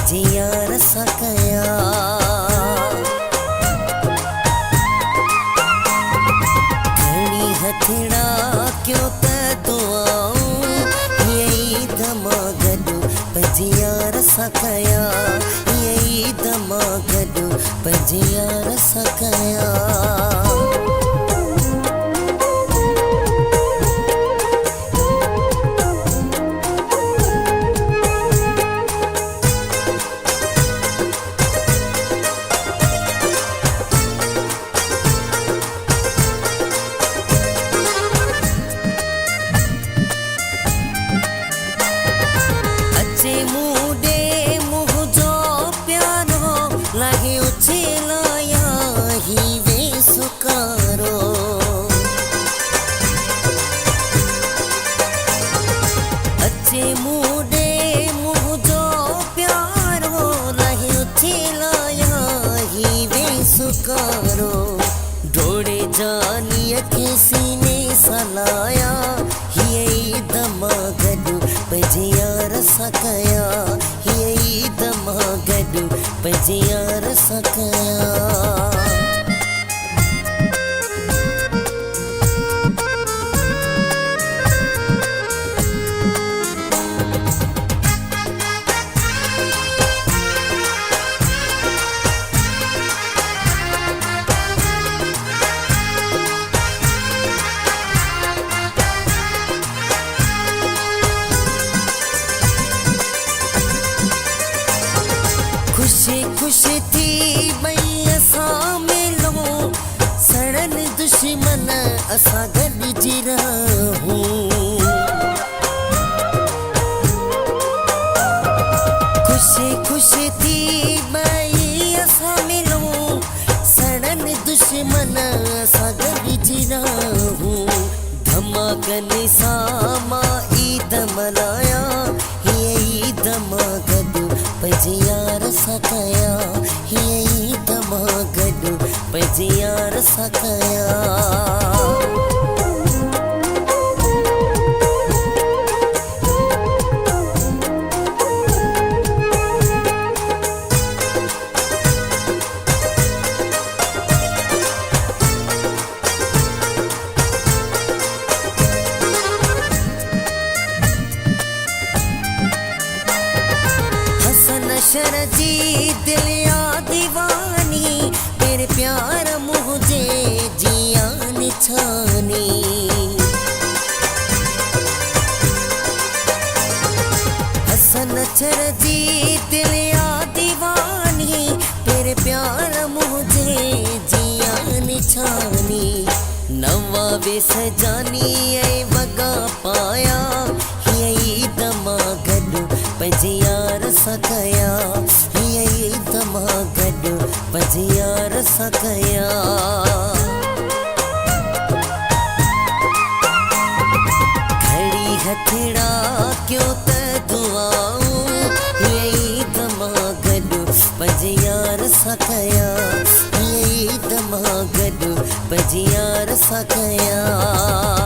पजियार सकया घणी हथड़ा क्यों त दुआऊं यही दमा गडु पजियार सकया यही दमा गडु पजियार सकया डोड़े जानी अखे सीने सलाया यही दमा गडु पजियार सकया यही दमा गडु पजियार सकया खुशी खुशी थी भई असां मिलो सड़न दुश्मन असां गॾिजी रहूं खुशी खुशी थी भई असां मिलो सड़न दुश्मन असां गॾिजी रहूं धमाकनि सां मां ईद मल्हाया हीअ ईद मां गॾु पजियार सकया यही दमा गडु पजियार सकया नशर जी दिलिया दीवानी तेरे प्यार मुझे जिया निछानी हसन नशर जी दिलिया दीवानी तेरे प्यार मुझे जिया निछानी नवावे सजानी ऐ वगा पाया यही दमा गडु पजियार सकया यही दमा गडु पजियार सकया घड़ी हथड़ा क्यों त दुआऊं यही दमा गडु पजियार सकया यही दमा गडु पजियार सकया